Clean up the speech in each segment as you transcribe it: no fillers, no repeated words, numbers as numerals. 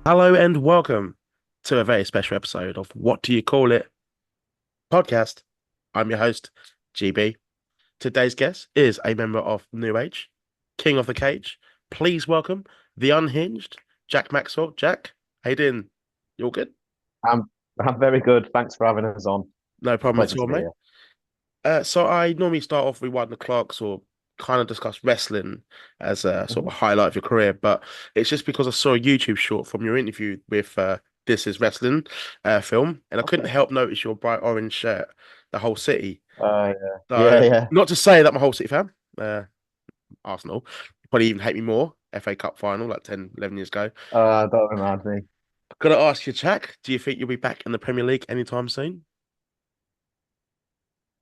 Hello and welcome to a very special episode of What Do You Call It podcast. I'm your host, GB. Today's guest is a member of New Age, King of the Cage. Please welcome the unhinged Jack Maxwell. Jack, how you doing? You all good? I'm I'm very good. Thanks for having us on. No problem at Pleasure all, to be mate. here. So I normally start off with one the clocks or kind of discuss wrestling as a sort of Mhm. a highlight of your career, but it's just because I saw a YouTube short from your interview with This Is Wrestling film, and I couldn't Okay. help notice your bright orange shirt, the whole city. Yeah. So Yeah, yeah. not to say that I'm a whole city fan, Arsenal probably even hate me more. FA Cup final like 10, 11 years ago. Don't remind me. Gonna ask you, Jack, do you think you'll be back in the Premier League anytime soon?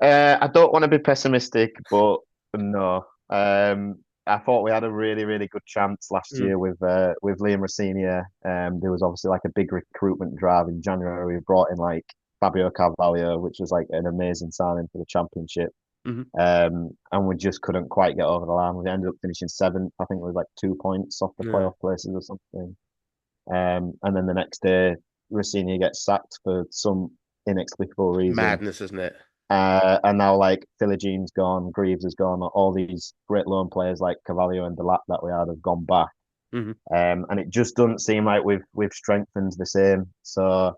I don't want to be pessimistic, but no. I thought we had a really, really good chance last Mm, year with Liam Rossini. There was obviously like a big recruitment drive in January. We brought in like Fabio Carvalho, which was like an amazing signing for the championship. hmm And we just couldn't quite get over the line. We ended up finishing seventh. I think it was like 2 points off the Yeah. playoff places or something. And then the next day, Rossini gets sacked for some inexplicable reason. Madness, isn't it? And now like Philigine's gone, Greaves has gone, all these great loan players like Cavallo and Delap that we had have gone back. hmm And it just doesn't seem like we've strengthened the same. So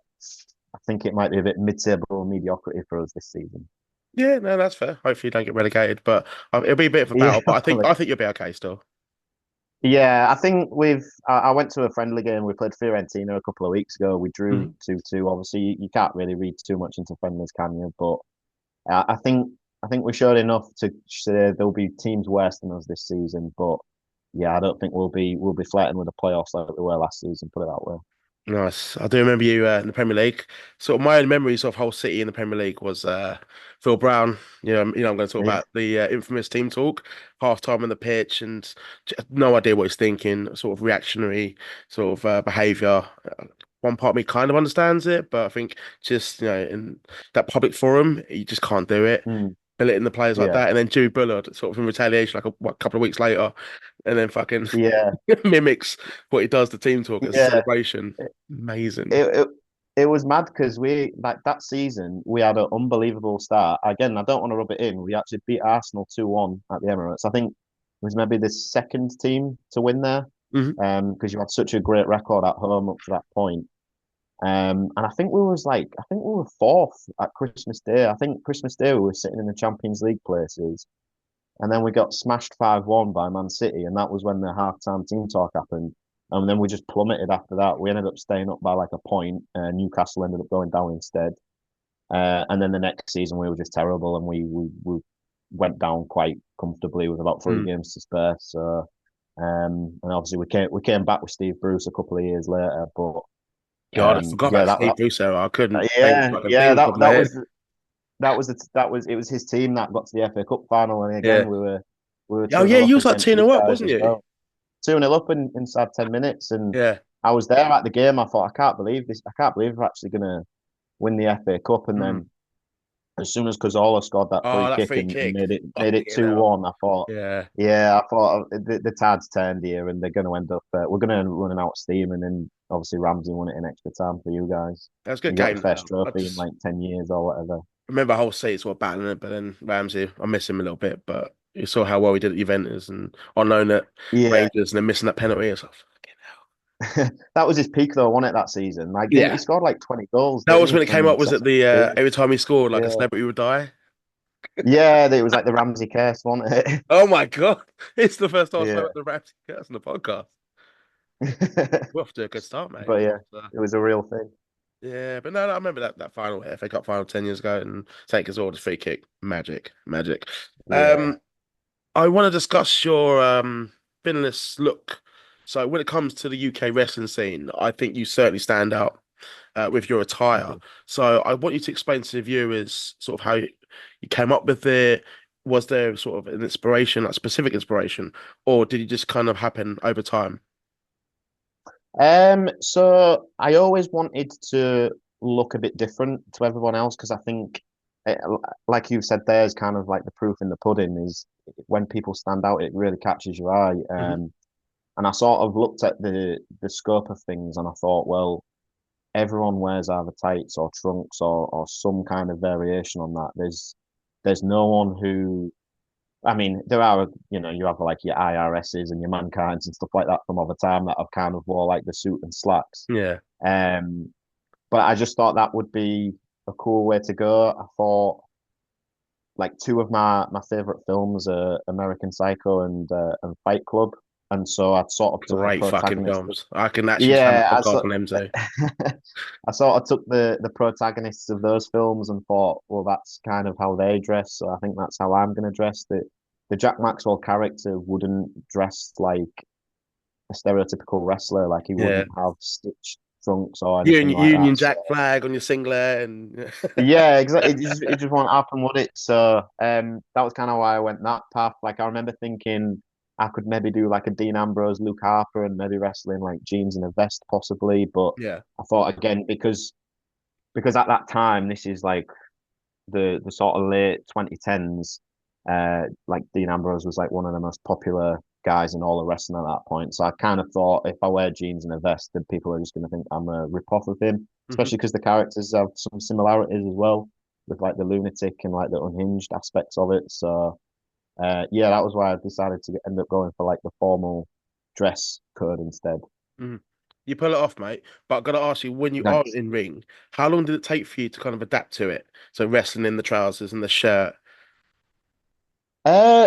I think it might be a bit mid-table mediocrity for us this season. Yeah, no, that's fair. Hopefully you don't get relegated, but it'll be a bit of a Yeah, battle. But I think hopefully. I think you'll be okay still. Yeah, I think I went to a friendly game. We played Fiorentina a couple of weeks ago. We drew Mhm. 2-2. Obviously, you can't really read too much into friendlies, can you? But I think we showed enough to say there'll be teams worse than us this season. But yeah, I don't think we'll be flirting with the playoffs like we were last season. Put it that way. Nice. I do remember you in the Premier League. Sort of my only memories of whole City in the Premier League was Phil Brown. I'm going to talk Yeah. about the infamous team talk, half time on the pitch, and no idea what he's thinking. Sort of reactionary, sort of behaviour. One part of me kind of understands it, but I think just in that public forum, you just can't do it. Mm, Billeting the players like yeah. that, and then Jimmy Bullard, sort of in retaliation, like couple of weeks later, and then fucking Yeah. mimics what he does to team talk as a Yeah. celebration. Amazing. It, it, it was mad because we like that season we had an unbelievable start. Again, I don't want to rub it in. We actually beat Arsenal 2-1 at the Emirates. I think it was maybe the second team to win there. hmm Because you had such a great record at home up to that point. And I think we were fourth at Christmas Day. I think Christmas Day we were sitting in the Champions League places, and then we got smashed 5-1 by Man City, and that was when the half-time team talk happened. And then we just plummeted after that. We ended up staying up by like a point. Newcastle ended up going down instead. And then the next season we were just terrible, and we went down quite comfortably with about three Mm. games to spare. So and obviously we came back with Steve Bruce a couple of years later, but God, I forgot yeah, about Steve Bruce era. I couldn't name yeah, fucking yeah, things that off my that head. was it was his team that got to the FA Cup final, and Yeah. again we were Oh 2 yeah, nil you up was like against 2 these up, guys wasn't as you? well. 2-0 up inside 10 minutes, and Yeah. I was there at the game. I thought, I can't believe this. I can't believe we're actually gonna win the FA Cup. And Mm. then as soon as Cazorla scored that free Oh, that kick free and kick. made it Fucking two hell. one, I thought, Yeah. yeah, I thought the tide's turned here, and they're going to end up. We're going to end up running out of steam, and then obviously Ramsey won it in extra time for you guys. That was a good You got the game first though. I trophy in just like 10 years or whatever. remember whole seats were battling it, but then Ramsey, I miss him a little bit, but you saw how well he did at Juventus and on loan at Yeah, Rangers and then missing that penalty. It's like, fucking that was his peak though, wasn't it? That season, like, hell. didn't Yeah. he scored like 20 goals? That Didn't was he when it came from up, was it second the team? every time he scored, like a Yeah, celebrity would die? yeah, it was like the Ramsey curse, wasn't it? Oh my God. It's the first time I spoke Yeah. about the Ramsey curse on the podcast. We're off to a good start, mate. But yeah, So, it was a real thing. yeah, but no, I remember that final FA Cup final 10 years ago and take us all the free kick. Magic, magic. Yeah. Um, I want to discuss your finalist look. So when it comes to the UK wrestling scene, I think you certainly stand out with your Thank attire. you. So I want you to explain to the viewers sort of how you came up with it. Was there sort of an inspiration, like specific inspiration, or did it just kind of happen over time? So I always wanted to look a bit different to everyone else because I think, it, like you said, there's kind of like the proof in the pudding is when people stand out, it really catches your eye. hmm And I sort of looked at the scope of things and I thought, well, everyone wears either tights or trunks or some kind of variation on that. There's no one who I mean, there are, you have like your IRSs and your Mankinds and stuff like that from over time that have kind of wore like the suit and slacks. Yeah, Um, but I just thought that would be a cool way to go. I thought like two of my favorite films are American Psycho and Fight Club, and so I sort of took the great fucking protagonist. films. I can actually stand up Yeah, and cough on them too. I sort of took the protagonists of those films and thought, well, that's kind of how they dress, so I think that's how I'm going to dress. The Jack Maxwell character wouldn't dress like a stereotypical wrestler, like he Yeah, wouldn't have stitched trunks or anything like that. Union So Jack flag on your singlet and yeah, exactly. It just won't happen, would it? So that was kind of why I went that path. Like I remember thinking I could maybe do like a Dean Ambrose, Luke Harper, and maybe wrestling like jeans and a vest possibly. But yeah, I thought again because at that time this is like the sort of late 2010s. Like Dean Ambrose was like one of the most popular guys in all of wrestling at that point. So I kind of thought if I wear jeans and a vest, then people are just going to think I'm a rip-off of him, hmm especially because the characters have some similarities as well with like the lunatic and like the unhinged aspects of it. So yeah, that was why I decided to end up going for like the formal dress code instead. hmm You pull it off, mate. But I've got to ask you, when you are Thanks. in ring, how long did it take for you to kind of adapt to it? So wrestling in the trousers and the shirt.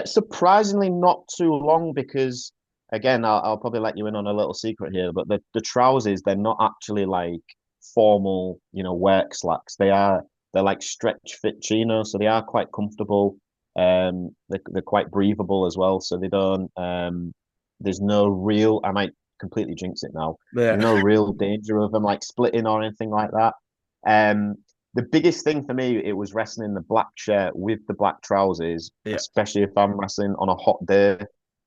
Surprisingly not too long because again, I'll probably let you in on a little secret here, but the trousers, they're not actually like formal, work slacks. They're like stretch fit chinos, so they are quite comfortable. They're quite breathable as well, so they don't there's no real I might completely jinx it now. There's Yeah, no real danger of them like splitting or anything like that. Um the biggest thing for me, it was wrestling the black shirt with the black trousers, yeah, especially if I'm wrestling on a hot day,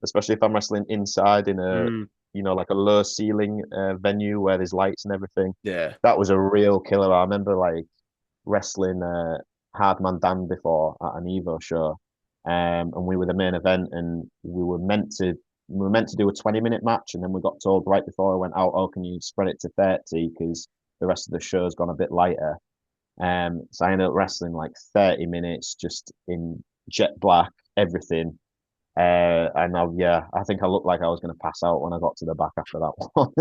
especially if I'm wrestling inside in mm, like a low ceiling venue where there's lights and everything. yeah. That was a real killer. I remember like wrestling Hardman Dan before at an Evo show, and we were the main event, and we were meant to do a 20-minute match, and then we got told right before I went out, oh, can you spread it to 30 because the rest of the show's gone a bit lighter. So I ended up wrestling like 30 minutes just in jet black, everything. Yeah, I think I looked like I was going to pass out when I got to the back after that one.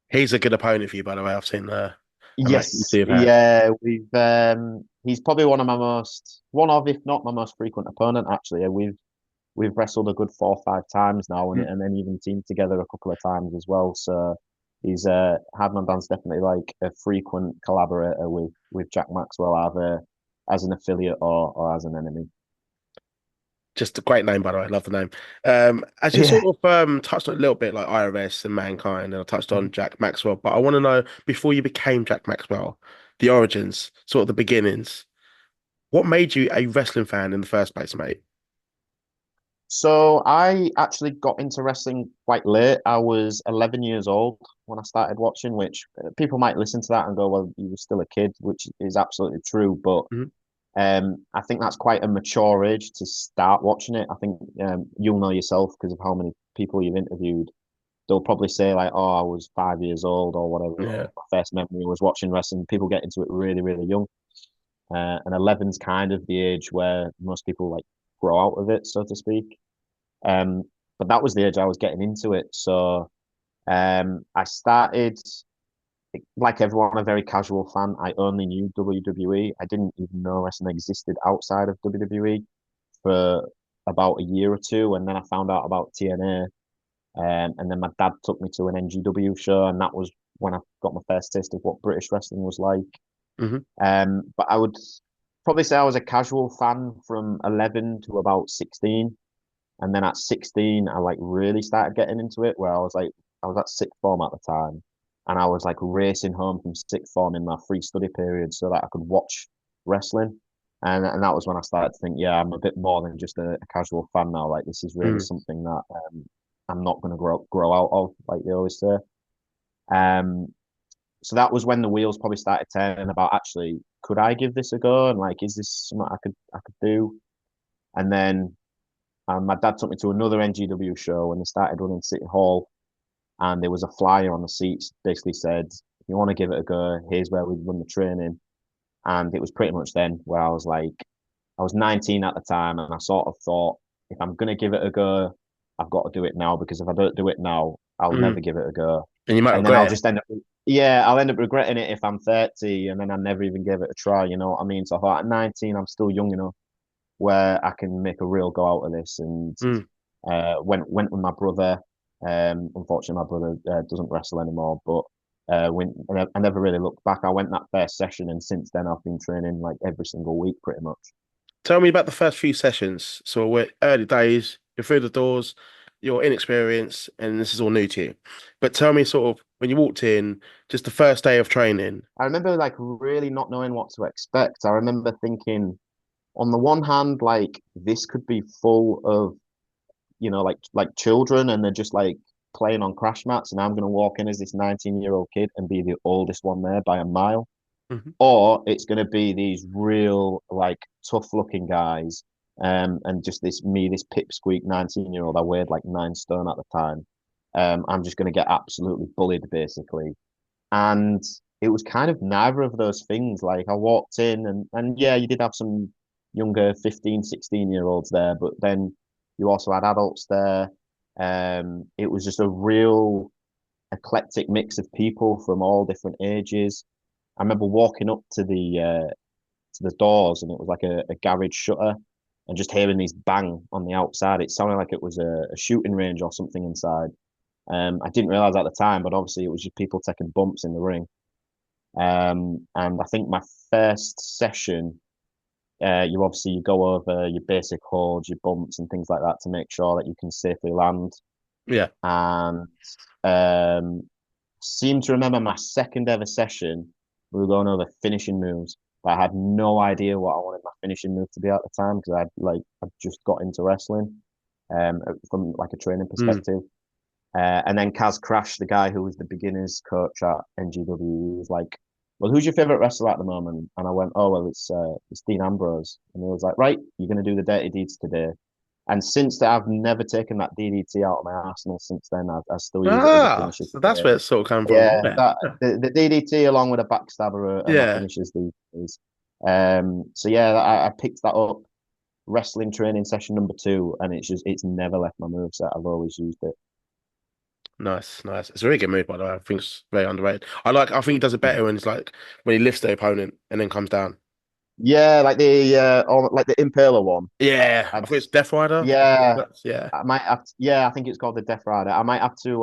He's a good opponent for you, by the way. I've seen a match you Yes, two have had. yeah, he's probably one of, if not my most frequent opponent, actually. We've wrestled a good 4 or 5 times now Mm. and then even teamed together a couple of times as well. So he's Hadman Dan's definitely like a frequent collaborator with Jack Maxwell, either as an affiliate or as an enemy. Just a great name, by the way. I love the name. As you Yeah. sort of touched on a little bit like IRS and Mankind, and I touched on Jack Maxwell, but I want to know before you became Jack Maxwell, the origins, sort of the beginnings. What made you a wrestling fan in the first place, mate? So I actually got into wrestling quite late. I was 11 years old when I started watching, which people might listen to that and go, well, you were still a kid, which is absolutely true. But Mhm. I think that's quite a mature age to start watching it. I think you'll know yourself because of how many people you've interviewed. They'll probably say like, "Oh, I was 5 years old or whatever." Yeah. Or my first memory was watching wrestling. People get into it really, really young, and 11's kind of the age where most people like grow out of it, so to speak. Um, but that was the age I was getting into it. So I started like everyone, a very casual fan. I only knew WWE. I didn't even know wrestling existed outside of WWE for about a year or two, and then I found out about TNA. And then my dad took me to an NGW show, and that was when I got my first taste of what British wrestling was like. hmm But I would probably say I was a casual fan from 11 to about 16. And then at 16, I like really started getting into it where I was at sixth form at the time. And I was like racing home from sixth form in my free study period so that I could watch wrestling. And that was when I started to think, yeah, I'm a bit more than just a casual fan now. Like this is really Mm. something that I'm not going to grow out of, like they always say. Um, so that was when the wheels probably started turning about actually, could I give this a go? And like, is this something I could do? And then And my dad took me to another NGW show when they started running City Hall, and there was a flyer on the seats basically said, if you want to give it a go, here's where we run the training. And it was pretty much then where I was like, I was 19 at the time, and I sort of thought, if I'm gonna give it a go, I've got to do it now because if I don't do it now, I'll Mm. never give it a go. And you might And then I'll regret it. just end up, yeah, I'll end up regretting it if I'm 30 and then I never even gave it a try. You know what I mean? So I thought at 19, I'm still young enough where I can make a real go out of this. And Mm. went with my brother. Unfortunately, my brother doesn't wrestle anymore, but I never really looked back. I went that first session, and since then I've been training like every single week, pretty much. Tell me about the first few sessions. So we're early days, you're through the doors, you're inexperienced, and this is all new to you. But tell me sort of when you walked in, just the first day of training. I remember like really not knowing what to expect. I remember thinking, on the one hand, like this could be full of like children, and they're just like playing on crash mats, and I'm gonna walk in as this 19-year-old kid and be the oldest one there by a mile. Mhm. Or it's going to be these real like tough looking guys, and just this pipsqueak 19-year-old. I weighed like 9 stone at the time. I'm just going to get absolutely bullied basically. And it was kind of neither of those things. Like I walked in, and yeah, you did have some younger 15, 16 year olds there, but then you also had adults there. It was just a real eclectic mix of people from all different ages. I remember walking up to the doors, and it was like a garage shutter, and just hearing these bang on the outside. It sounded like it was a shooting range or something inside. I didn't realize at the time, but obviously it was just people taking bumps in the ring. And I think my first session, you go over your basic holds, your bumps, and things like that to make sure that you can safely land. Yeah. And um, seem to remember my second ever session, we were going over finishing moves, but I had no idea what I wanted my finishing move to be at the time because I'd just got into wrestling, from like a training Mm. perspective. And then Kaz Crash, the guy who was the beginners coach at NGW, was like, "Well, who's your favorite wrestler at the moment?" And I went, "Oh, well, it's Dean Ambrose." And he was like, "Right, you're going to do the dirty deeds today." And since that, I've never taken that DDT out of my arsenal since then. I still use it as a Ah, finisher so that's today. where it's sort of come from. Yeah, Yeah. that the DDT along with a backstabber are my Yeah. finishes these days. So yeah, I picked that up wrestling training session number two, and it's never left my moveset. I've always used it. Nice, nice. It's a really good move, by the way. I think it's very underrated. I think he does it better when it's like when he lifts the opponent and then comes down. Yeah, like the Impaler one. Yeah. I I'd think it's Death Rider. yeah, Yeah. yeah, I think it's called the Death Rider. I might have to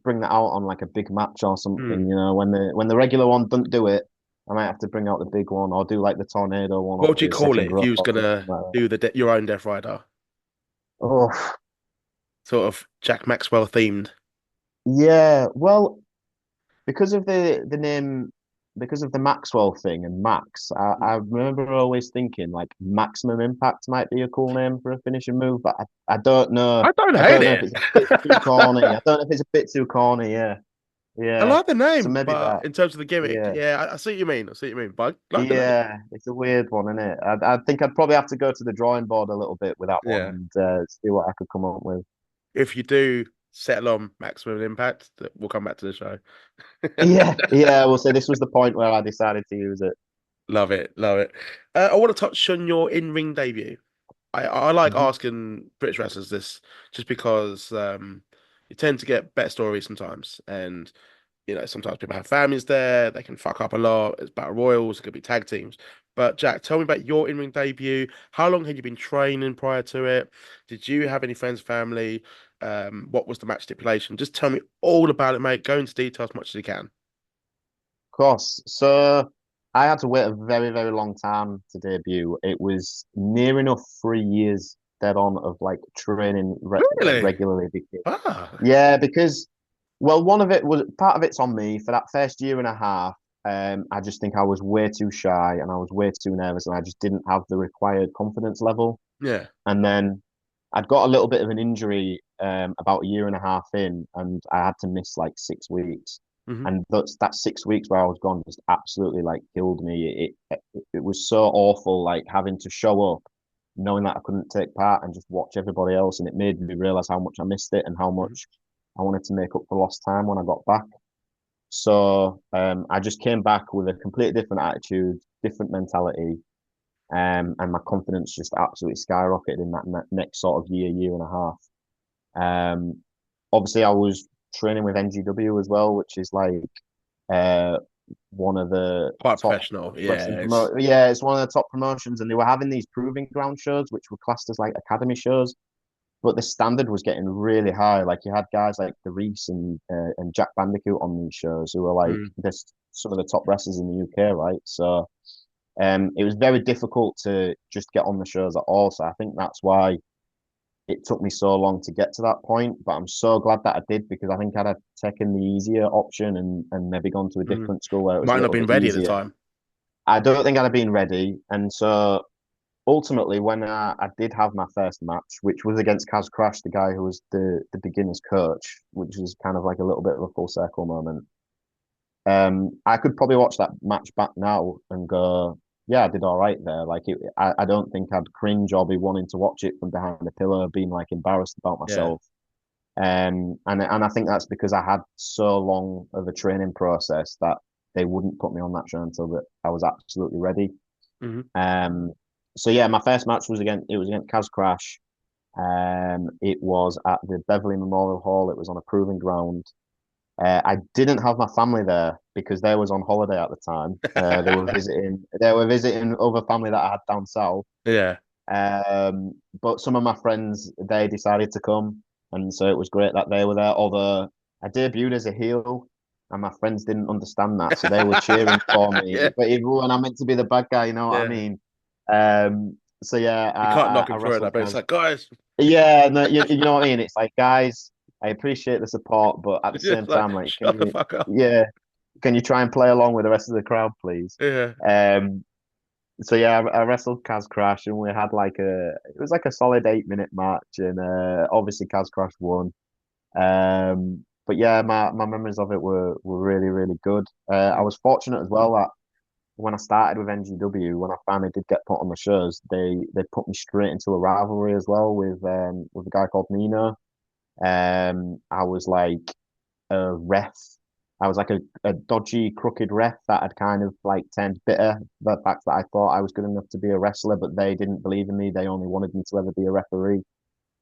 bring that out on like a big match or Hmm. something. You know, when the regular one doesn't do it, I might have to bring out the big one or do like the tornado one What off would you the call second it if rope you was or something gonna like that. do your own Death Rider? Oh, Sort of Jack Maxwell themed. yeah. Well, because of the name, because of the Maxwell thing and Max, I remember always thinking like Maximum Impact might be a cool name for a finishing move, but I don't know. I don't I hate don't know if it. it's a bit too corny. I don't know if it's a bit too corny. Yeah, I yeah. like the So name, maybe but that. in terms of the gimmick, Yeah. yeah, I see what you mean. I see what you mean, but I like the name. Yeah, it's a weird one, isn't it? I think I'd probably have to go to the drawing board a little bit with that one Yeah. and see what I could come up with. If you do settle on Maximum Impact, we'll come back to the show. Yeah, yeah. Well, so this was the point where I decided to use it. Love it, love it. I want to touch on your in-ring debut. I like Hmm. asking British wrestlers this just because you tend to get better stories sometimes, and sometimes people have families there. They can fuck up a lot. It's battle royals. It could be tag teams. But Jack, tell me about your in-ring debut. How long had you been training prior to it? Did you have any friends, family? What was the match stipulation? Just tell me all about it, mate. Go into detail as much as you can. Of course. So I had to wait a very, very long time to debut. It was near enough 3 years dead on of like training Really? regularly because Ah, yeah, because well, one of it was part of it's on me for that first year and a half. I just think I was way too shy and I was way too nervous and I just didn't have the required confidence level. yeah. And then I'd got a little bit of an injury about a year and a half in, and I had to miss like 6 weeks. Hmm. And that 6 weeks where I was gone just absolutely like killed me. It was so awful, like having to show up knowing that I couldn't take part and just watch everybody else, and it made me realize how much I missed it and how Mhm. much I wanted to make up for lost time when I got back. So I just came back with a completely different attitude, different mentality, and my confidence just absolutely skyrocketed in that next sort of year and a half. Obviously, I was training with NGW as well, which is like uh, one of the Quite top professional. wrestling Yeah, it's promote. Yeah, it's one of the top promotions, and they were having these proving ground shows, which were classed as like academy shows. But the standard was getting really high. Like you had guys like the Reese and Jack Bandicoot on these shows who were like mm, this some of the top wrestlers in the UK, right? So it was very difficult to just get on the shows at all. So I think that's why it took me so long to get to that point. But I'm so glad that I did because I think I'd have taken the easier option and maybe gone to a mm. different school where it was a Might not little been bit ready at the easier. time. I don't think I'd have been ready. And so ultimately, when I did have my first match, which was against Kaz Crash, the guy who was the beginner's coach, which was kind of like a little bit of a full circle moment. I could probably watch that match back now and go, yeah, I did all right there. I don't think I'd cringe or be wanting to watch it from behind the pillar, being like embarrassed about Yeah. myself. And I think that's because I had so long of a training process that they wouldn't put me on that show until that I was absolutely ready. Hmm. Um, so yeah, my first match was against Kaz Crash. It was at the Beverley Memorial Hall. It was on a proving ground. I didn't have my family there because they was on holiday at the time. They were visiting. They were visiting other family that I had down south. Yeah. But some of my friends they decided to come, and so it was great that they were there. Although I debuted as a heel, and my friends didn't understand that, so they were cheering for me. Yeah. But even when I meant to be the bad guy, you know what I Yeah. mean? So yeah, You can't knock I him for it, wrestled but it's Kaz. like, guys, Yeah, no, you know what I mean? It's like, guys, I appreciate the support, but at the same just like, time, like, shut the fuck up. yeah, can you try and play along with the rest of the crowd, please? Yeah. Um, so yeah, I wrestled Kaz Crash, and we had it was like a solid 8 minute match, and obviously Kaz Crash won. But yeah, my memories of it were really good. I was fortunate as well that when I started with NGW, when I finally did get put on the shows, they put me straight into a rivalry as well with a guy called Nino. I was like a ref. I was like a dodgy, crooked ref that had kind of like turned bitter. The fact that I thought I was good enough to be a wrestler, but they didn't believe in me. They only wanted me to ever be a referee.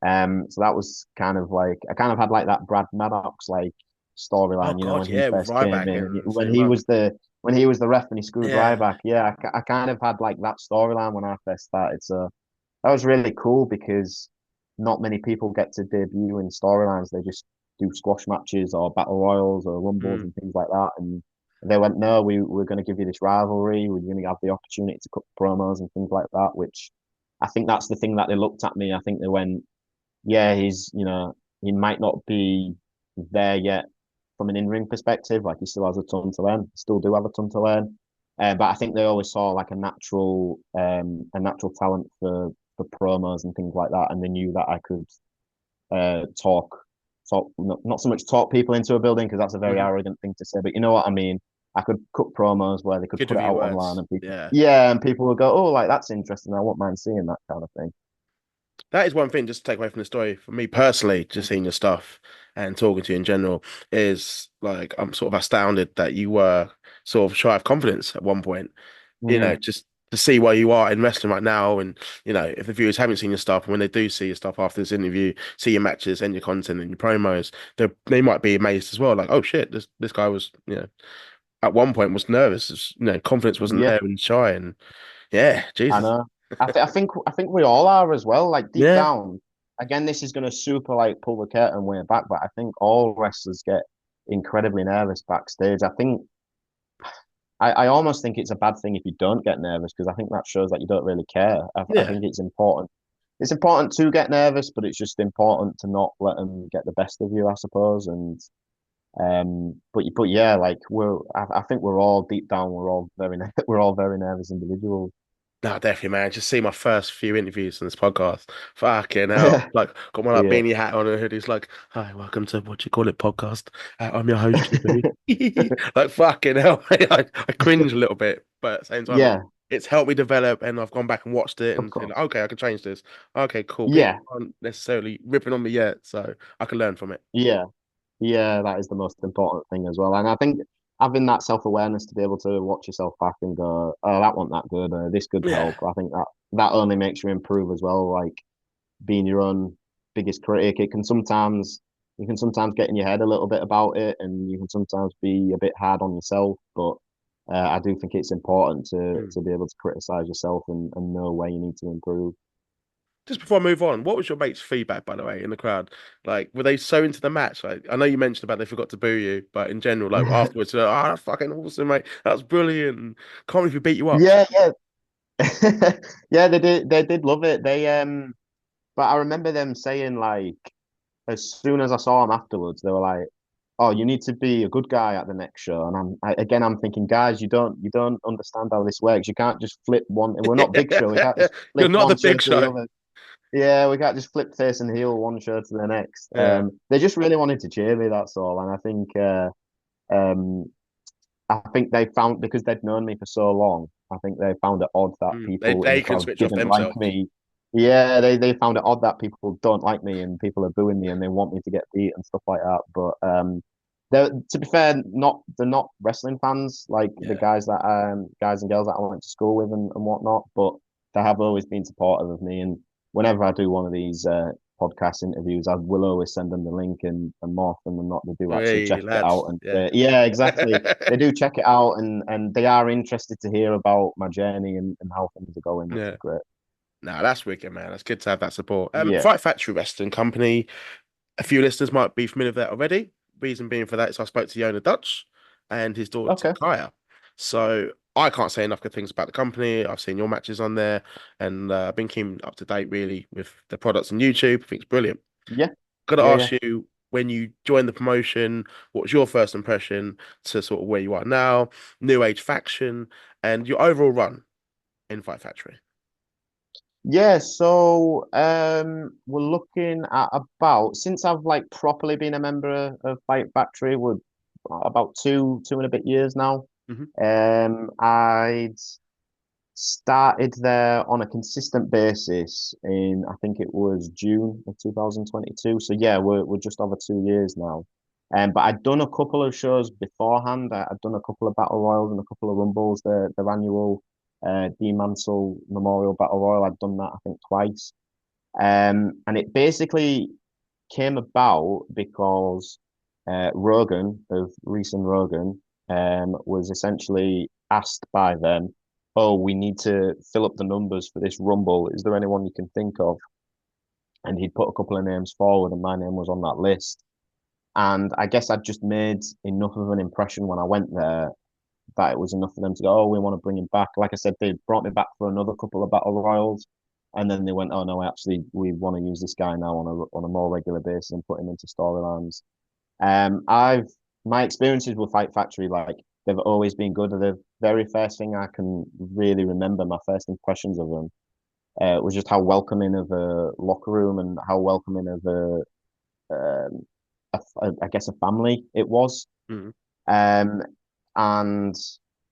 So that was kind of like I kind of had like that Brad Maddox like Oh storyline, God, when he yeah, with first came Ryback in and and when same he month. was the ref and he screwed Yeah. Ryback. Yeah, I kind of had like that storyline when I first started. So that was really cool because not many people get to debut in storylines. They just do squash matches or battle royals or rumbles Mm. and things like that. And they went, no, we're going to give you this rivalry. We're going to have the opportunity to cut promos and things like that. Which I think that's the thing that they looked at me. I think they went, yeah, he might not be there yet from an in-ring perspective. Like he still has a ton to learn. Still do have a ton to learn. But I think they always saw like a natural talent for promos and things like that, and they knew that I could talk, not so much talk people into a building because that's a very Hmm. arrogant thing to say, but you know what I mean. I could cut promos where they could Good put with it your out online words. and people, Yeah. yeah, and people would go, oh, like that's interesting. I won't mind seeing that kind of thing. That is one thing just to take away from the story. For me personally, just seeing your stuff and talking to you in general is like I'm sort of astounded that you were sort of shy of confidence at one point. Mm, Just to see where you are in wrestling right now, and if the viewers haven't seen your stuff, and when they do see your stuff after this interview, see your matches and your content and your promos, they might be amazed as well. Like, oh shit, this guy was, at one point was nervous. Confidence wasn't yeah. there and shy, and yeah, I Jesus, know. I think we all are as well. Like deep yeah, down, again, this is going to super like pull the curtain way back, but I think all wrestlers get incredibly nervous backstage. I almost think it's a bad thing if you don't get nervous because I think that shows that you don't really care. I yeah. think it's important. It's important to get nervous, but it's just important to not let them get the best of you, I suppose. And but yeah, like I think we're all deep down, we're all we're all very nervous individuals. No, definitely, man. Just see my first few interviews on this podcast. Fucking hell. Like, got my like Yeah. beanie hat on and hoodie's like, hi, welcome to what you call it podcast. I'm your host, GB. Like, fucking hell, mate. I cringe a little bit, but at the same time, Yeah. it's helped me develop, and I've gone back and watched it Of and said, course. okay, I can change this. Okay, cool. People Yeah, aren't necessarily ripping on me yet, so I can learn from it. yeah, yeah. That is the most important thing as well. And I think having that self-awareness to be able to watch yourself back and go, "Oh, that wasn't that good. This could Yeah. help." I think that only makes you improve as well. Like being your own biggest critic, it can sometimes you can sometimes get in your head a little bit about it, and you can sometimes be a bit hard on yourself. But I do think it's important Mm. to be able to criticize yourself and know where you need to improve. Just before I move on, what was your mates' feedback, by the way, in the crowd? Like, were they so into the match? Like, I know you mentioned about they forgot to boo you, but in general, like afterwards, they're like, oh, that's fucking awesome, mate. That's brilliant. Can't believe we beat you up. Yeah, yeah, yeah. They did love it. But I remember them saying like, as soon as I saw them afterwards, they were like, "Oh, you need to be a good guy at the next show." And I'm thinking, guys, you don't understand how this works. You can't just flip one. We're not Big Show. We can't just You're flip not the one show big to the show. other. Yeah, we can't just flip face and heel one show to the next. Yeah. They just really wanted to cheer me. That's all. And um, I think they found because they'd known me for so long. I think they found it odd that Mm. They people in the they can crowd switch off didn't like themselves. me. Yeah, they found it odd that people don't like me and people are booing me and they want me to get beat and stuff like that. But they're to be fair, they're not wrestling fans like the Yeah. guys and girls that I went to school with and whatnot. But they have always been supportive of me. And whenever I do one of these podcast interviews, I will always send them the link and more often than not, they do actually Hey, check it out lads. and Yeah. yeah, exactly they do check it out and they are interested to hear about my journey and how things are going, which is Yeah. great. No, that's wicked, man. That's good to have that support. Yeah. Fight Factory Wrestling Company. A few listeners might be familiar with that already. Reason being for that is I spoke to Yona Dutch and his daughter Okay. Kaya. So I can't say enough good things about the company. I've seen your matches on there, and I've been keeping up to date really with the products on YouTube. I think it's brilliant. Yeah. Got to Yeah. Yeah. ask you, when you joined the promotion, what was your first impression to sort of where you are now, New Age faction, and your overall run in Fight Factory? Yeah. So we're looking at about since I've like properly been a member of Fight Factory, we're about two and a bit years now. Hmm. I'd started there on a consistent basis in I think it was June of 2022. So yeah, we're just over 2 years now. But I'd done a couple of shows beforehand. I'd done a couple of battle royals and a couple of rumbles. The annual Mantle Memorial Battle Royal. I'd done that I think twice. And it basically came about because Rogan of Reese and Rogan was essentially asked by them, "Oh, we need to fill up the numbers for this Rumble. Is there anyone you can think of?" And he'd put a couple of names forward, and my name was on that list. And I guess I'd just made enough of an impression when I went there that it was enough for them to go, "Oh, we want to bring him back." Like I said, they brought me back for another couple of battle royals, and then they went, "Oh no, actually, we want to use this guy now on a more regular basis and put him into storylines." I've my experiences with Fight Factory, like they've always been good. The very first thing I can really remember, my first impressions of them, was just how welcoming of a locker room and how welcoming of um, I guess a family it was. Hmm. Um, and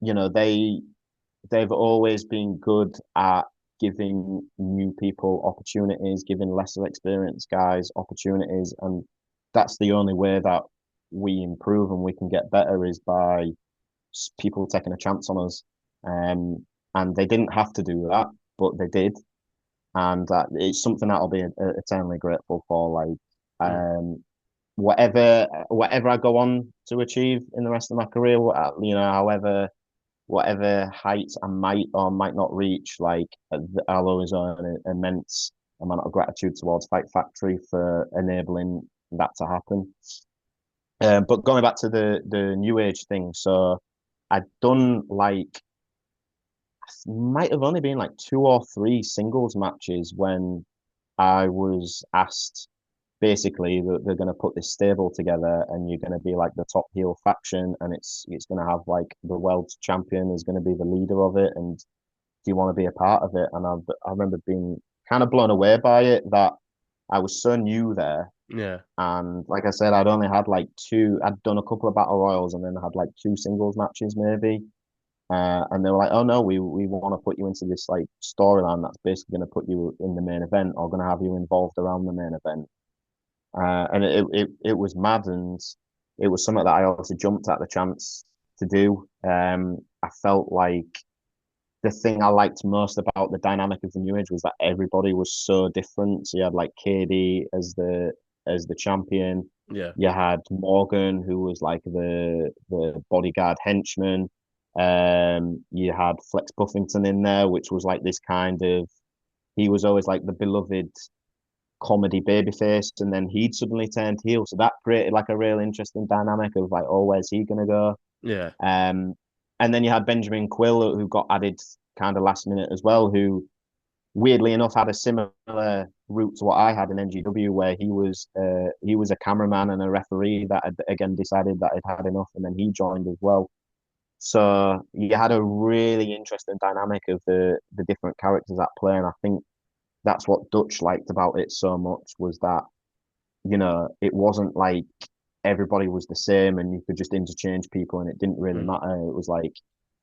you know they've always been good at giving new people opportunities, giving lesser experienced guys opportunities, and that's the only way that we improve and we can get better is by people taking a chance on us. And they didn't have to do that, but they did, and it's something that I'll be eternally grateful for. Like, Mm. whatever I go on to achieve in the rest of my career, however whatever heights I might or might not reach, like I'll always owe an immense amount of gratitude towards Fight Factory for enabling that to happen. But going back to the new age thing, so I'd done like might have only been like two or three singles matches when I was asked basically that they're going to put this stable together and you're going to be like the top heel faction and it's going to have like the world champion is going to be the leader of it and do you want to be a part of it? And I remember being kind of blown away by it that I was so new there. Yeah. And like I said, I'd done a couple of battle royals and then I had like two singles matches maybe. And they were like, "Oh no, we want to put you into this like storyline that's basically going to put you in the main event or going to have you involved around the main event." And it was mad, and it was something that I also jumped at the chance to do. I felt like the thing I liked most about the dynamic of the New Age was that everybody was so different. So you had like KD as the champion. Yeah. You had Morgan, who was like the bodyguard henchman. You had Flex Puffington in there, which was like this kind of he was always like the beloved comedy babyface, and then he'd suddenly turned heel. So that created like a real interesting dynamic of like, oh, where's he gonna go? Yeah. Um, and then you had Benjamin Quill, who got added kind of last minute as well, who weirdly enough had a similar route to what I had in NGW, where he was a cameraman and a referee that had again decided that he'd had enough, and then he joined as well. So you had a really interesting dynamic of the different characters at play, and I think that's what Dutch liked about it so much was that it wasn't like everybody was the same and you could just interchange people and it didn't really Mm. matter. It was like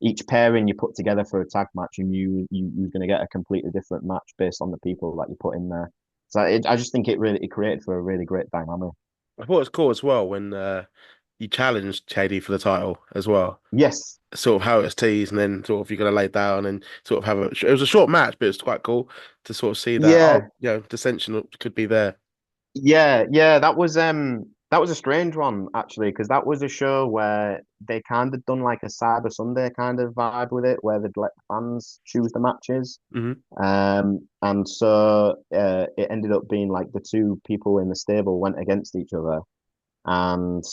each pairing you put together for a tag match, you knew you were going to get a completely different match based on the people that you put in there. So I just think it created for a really great dynamic. I thought it was cool as well when you challenged KD for the title as well. Yes, Sort of how it was teased, and then sort of you're gonna lay down and sort of have a. It was a short match, but it's quite cool to sort of see that. yeah, Oh, dissension could be there. yeah. That was a strange one actually because that was a show where they kind of done like a Cyber Sunday kind of vibe with it, where they'd let fans choose the matches. Hmm. And so it ended up being like the two people in the stable went against each other, and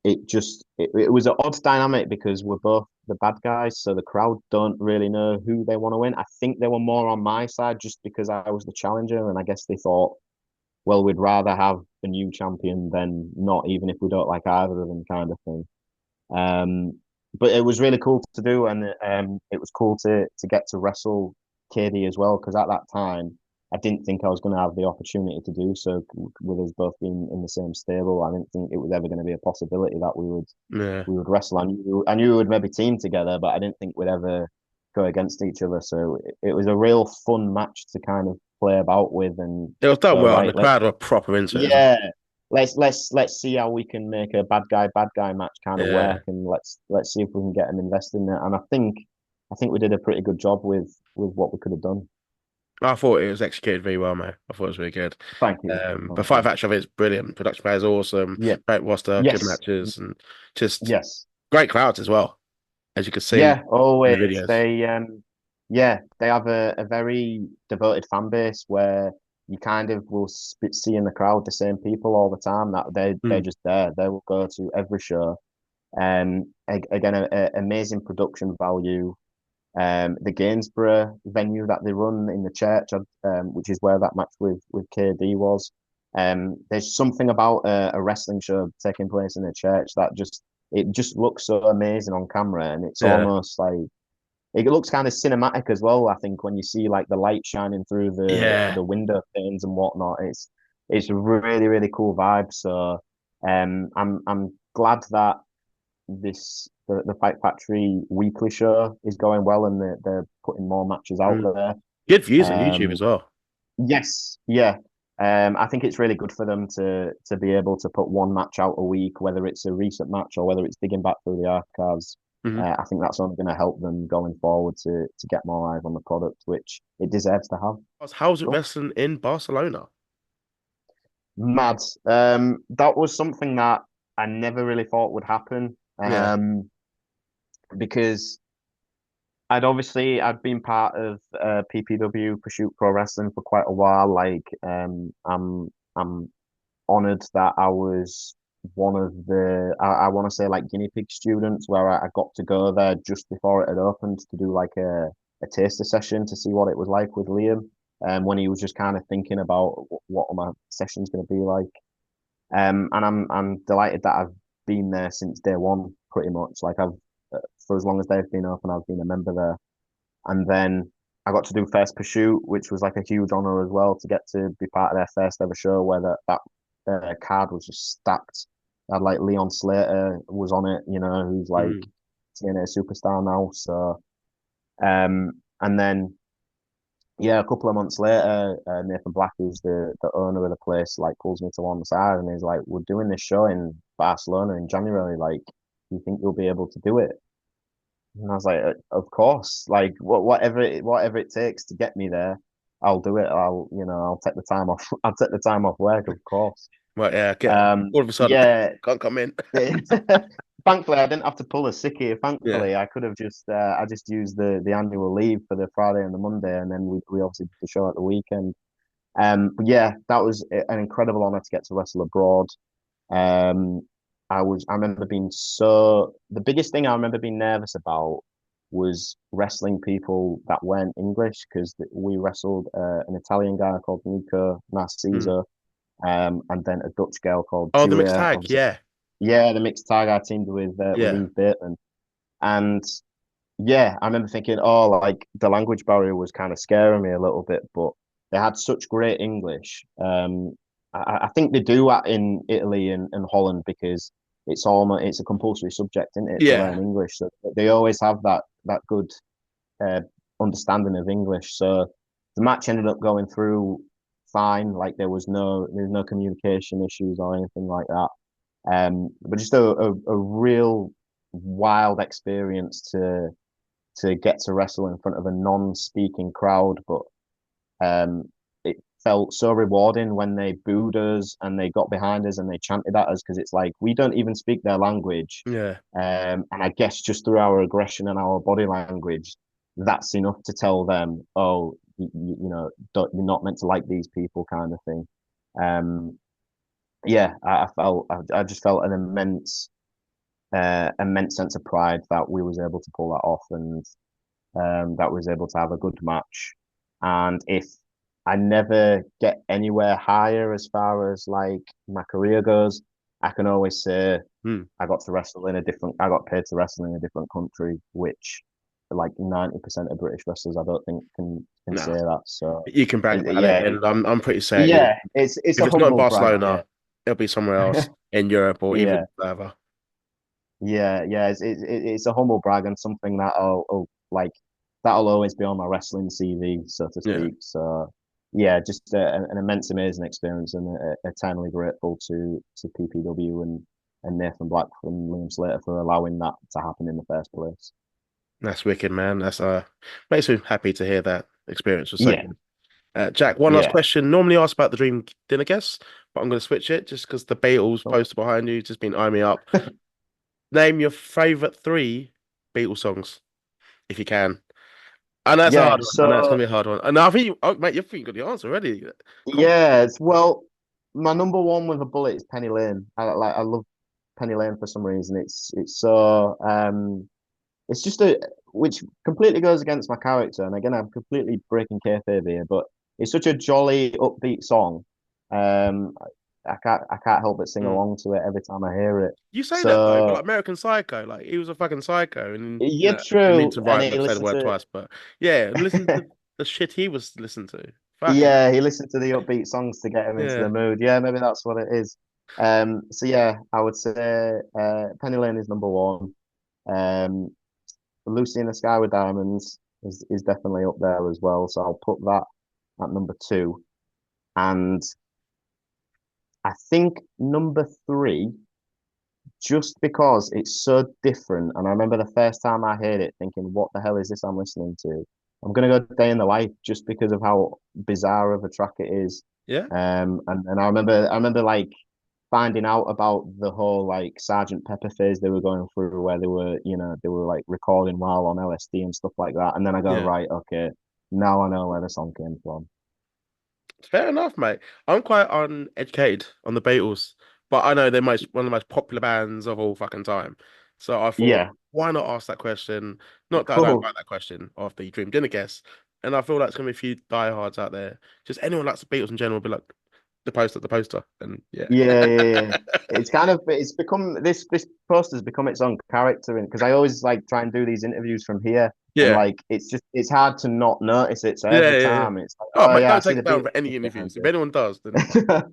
it was an odd dynamic because we're both the bad guys, so the crowd don't really know who they want to win. I think they were more on my side just because I was the challenger, and I guess they thought, well, we'd rather have a new champion than not, even if we don't like either of them, kind of thing. Um, but it was really cool to do, and it was cool to get to wrestle KD as well because at that time I didn't think I was going to have the opportunity to do so with us both being in the same stable. I didn't think it was ever going to be a possibility that Yeah. we would wrestle. I knew we would maybe team together, but I didn't think we'd ever go against each other. So it was a real fun match to kind of play about with and It was done go well, and right. the crowd were proper into it as well. Yeah, let's see how we can make a bad guy match kind of Yeah. work, and let's see if we can get them invested in it. And I think we did a pretty good job with what we could have done. I thought it was executed very well, mate. I thought it was really good. Thank you, The thank fight you. match of it is brilliant. Production value is awesome. Yeah, Great roster, good yes, matches, and just yes, great crowds as well, as you can see yeah. in the Always videos. yeah, they have a very devoted fan base where you kind of will see in the crowd the same people all the time. That they're Mm. just there. They will go to every show. Again, amazing production value. The Gainsborough venue that they run in the church, which is where that match with KD was. There's something about a wrestling show taking place in a church that it just looks so amazing on camera, and it's Yeah. almost like it looks kind of cinematic as well. I think when you see like the light shining through Yeah. the window panes and whatnot, it's a really cool vibe. So, I'm glad that the Fight Factory weekly show is going well and they're putting more matches out Mm. there. Good views on YouTube Um, as well. yes, yeah. I think it's really good for them to be able to put one match out a week, whether it's a recent match or whether it's digging back through the archives. Hmm. I think that's only going to help them going forward to get more eyes on the product, which it deserves to have. How's it Cool. wrestling in Barcelona? Mad. That was something that I never really thought would happen. Yeah. Because I'd been part of PPW Pursuit Pro Wrestling for quite a while. Like I'm honored that I was one of I want to say like guinea pig students where I got to go there just before it had opened to do like a taster session to see what it was like with Liam. When he was just kind of thinking about what are my sessions going to be like. And I'm delighted that I've been there since day one, pretty much. Like I've for as long as they've been open, I've been a member there. And then I got to do First Pursuit, which was like a huge honor as well to get to be part of their first ever show where that card was just stacked. I had like Leon Slater was on it, who's like Mm. TNA superstar now. So, and then yeah, a couple of months later, Nathan Black, who's the owner of the place, like pulls me to one side and he's like, "We're doing this show in Barcelona in January. Like, you think you'll be able to do it?" And I was like, "Of course. Like, whatever it takes to get me there, I'll do it. I'll take the time off. I'll take the time off work, of course." Well, yeah, get all of a sudden Yeah. can't come in. Thankfully, I didn't have to pull a sickie. Yeah. Thankfully, I could have I just used the annual leave for the Friday and the Monday, and then we obviously did the show at the weekend. But yeah, that was an incredible honor to get to wrestle abroad. Um, I remember being the biggest thing I remember being nervous about was wrestling people that weren't English because we wrestled an Italian guy called Nico Mm. Narciso, and then a Dutch girl called Oh, the mixed Julia. tag. Obviously, Yeah. yeah, the mixed tag I teamed with Yeah. Eve Bateman, and yeah, I remember thinking, oh, like the language barrier was kind of scaring me a little bit, but they had such great English. I think they do that in Italy and Holland because it's a compulsory subject, isn't it, to learn Yeah. English. So they always have that good uh, understanding of English. So the match ended up going through fine. Like there was no communication issues or anything like that. But just a real wild experience to get to wrestle in front of a non-speaking crowd, but um, it felt so rewarding when they booed us and they got behind us and they chanted at us because it's like we don't even speak their language, Yeah. and I guess just through our aggression and our body language, that's enough to tell them, oh, you're not meant to like these people, kind of thing. Um, yeah, I just felt an immense sense of pride that we was able to pull that off and that was able to have a good match. And if I never get anywhere higher as far as like my career goes, I can always say Mm. I got paid to wrestle in a different country, which like 90% of British wrestlers I don't think can say No, that. So you can brag about it, yeah, and I'm pretty certain yeah, it's if a it's not in humble brag, yeah. Barcelona, it'll be somewhere else in Europe or Yeah, even further. yeah. It's a humble brag and something that like that'll always be on my wrestling CV, so to Yeah, speak. So yeah, just an immense, amazing experience, and eternally grateful to PPW and Nathan Black from Liam Slater for allowing that to happen in the first place. that's wicked, man. That's makes me happy to hear that experience was so Yeah, good. Jack, one last yeah. question. Normally asked about the dream dinner guests, but I'm going to switch it just because the Beatles poster behind you just been eyeing me up. Name your favorite three Beatles songs, if you can. I know it's a Yeah, hard one. I know it's so gonna be a hard one. And I think you, oh, mate, you think you got the answer already. Come well, my number one with a bullet is Penny Lane. I love Penny Lane for some reason. It's so it's just a which completely goes against my character. And again, I'm completely breaking kayfabe here, but it's such a jolly, upbeat song. Um, I can't help but sing on. along to it every time I hear it. You say that though, but So like American Psycho, like he was a fucking psycho, and yeah, I need true. to And write he and say the listened word to twice, but yeah, listen to the shit he was listening to. Fucking yeah, he listened to the upbeat songs to get him into the yeah, mood. Yeah, maybe that's what it is. So yeah, I would say Penny Lane is number one. Um, Lucy in the Sky with Diamonds is definitely up there as well. So I'll put that at number two. And I think number three, just because it's so different. And I remember the first time I heard it thinking, what the hell is this I'm listening to? I'm gonna go Day in the Life just because of how bizarre of a track it is. yeah, And I remember like finding out about the whole like Sergeant Pepper phase they were going through where they were like recording while on LSD and stuff like that. And then I go, yeah. right, okay, now I know where the song came from. Fair enough, mate. I'm quite uneducated on the Beatles, but I know they're most one of the most popular bands of all fucking time. So I thought, Yeah, why not ask that question? Not that I don't cool. like that question after you dream dinner guest. And I feel like there's gonna be a few diehards out there. Just anyone likes the Beatles in general, will be like the poster, and yeah, Yeah. It's become this poster's become its own character because I always like try and do these interviews from here and yeah. like it's hard to not notice it. So Yeah, every yeah, yeah. time it's like, Oh, oh mate, yeah, I don't see take the it down for Beatles any behind interviews. If it. anyone does, then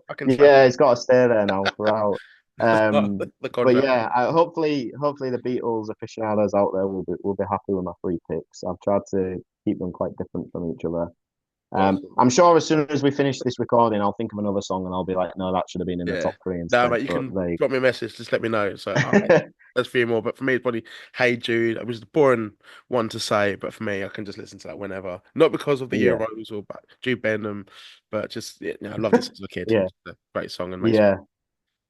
I can smack Yeah, them. it's got to stay there now throughout. The But contract. yeah, hopefully the Beatles aficionados out there will be happy with my three picks. I've tried to keep them quite different from each other. Awesome. I'm sure as soon as we finish this recording, I'll think of another song and I'll be like, no, that should have been in the Yeah. top three No, instead. mate, you But can they, drop me a message. Just let me know. So there's a few more. But for me, it's probably Hey Jude. It was a boring one to say, but for me, I can just listen to that whenever. Not because of the yeah, Euros or Jude Benham, but just I loved this as a kid. yeah, It's a great song and makes yeah.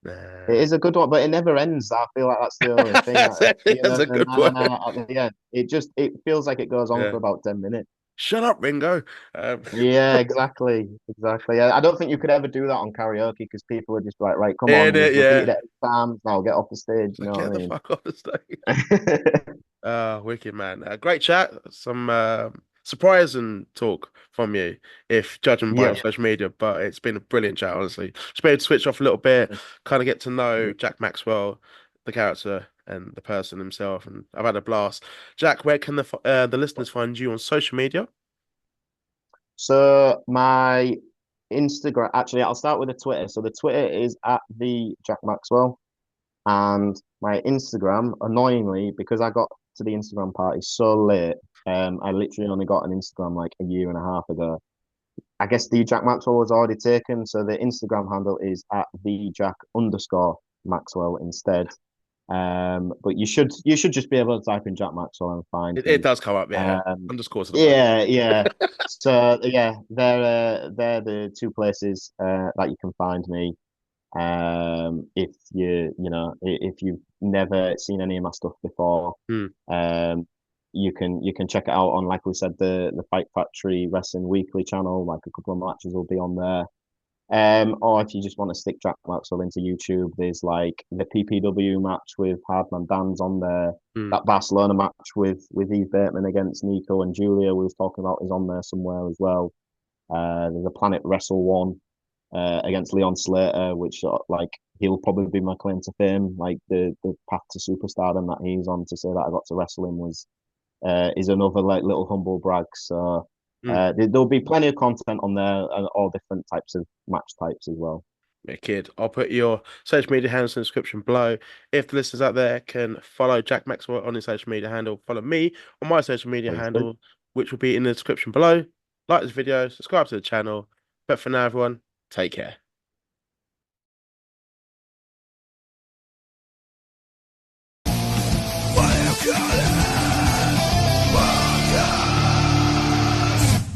It nah. is a good one, but it never ends. I feel like that's the only thing. That's a The good na na point. na at the end. It feels like it goes on Yeah. for about 10 minutes. Shut up, Ringo. Um, Yeah, exactly. I don't think you could ever do that on karaoke because people would just be like, right, come in on, we've it, repeated yeah. it 8 times. Now get off the stage. You So know get what the I fuck off the stage. mean? Wicked man. Great chat. Some surprising talk from you, if judging by your Yeah. social media. But it's been a brilliant chat, honestly. Just be able to switch off a little bit, kind of get to know Jack Maxwell, the character and the person himself. And I've had a blast. Jack, where can the listeners find you on social media? So my Instagram, actually, I'll start with the Twitter. So the Twitter is at the Jack Maxwell, and my Instagram, annoyingly, because I got to the Instagram party so late, I literally only got an Instagram like a year and a half ago. I guess the Jack Maxwell was already taken, so the Instagram handle is at the Jack underscore Maxwell instead. But you should just be able to type in Jack Maxwell and find It me. does come up, yeah. Um, Underscores are the worst. yeah, yeah. So yeah, they're the two places that you can find me. If if you've never seen any of my stuff before, Hmm. um, you can check it out on, like we said, the Fight Factory Wrestling Weekly channel. Like a couple of matches will be on there. Or if you just want to stick Jack Maxwell into YouTube, there's like the PPW match with Hardman Dan's on there. Hmm. That Barcelona match with Eve Bateman against Nico and Julia we was talking about is on there somewhere as well. There's a Planet Wrestle one against Leon Slater, which like he'll probably be my claim to fame. Like the path to superstardom that he's on, to say that I got to wrestle him was is another like little humble brag. So Hmm. there'll be plenty of content on there, and all different types of match types as well. Yeah, kid. I'll put your social media handles in the description below. If the listeners out there can follow Jack Maxwell on his social media handle, follow me on my social media Please do. handle, which will be in the description below. Like this video, subscribe to the channel. But for now, everyone, take care.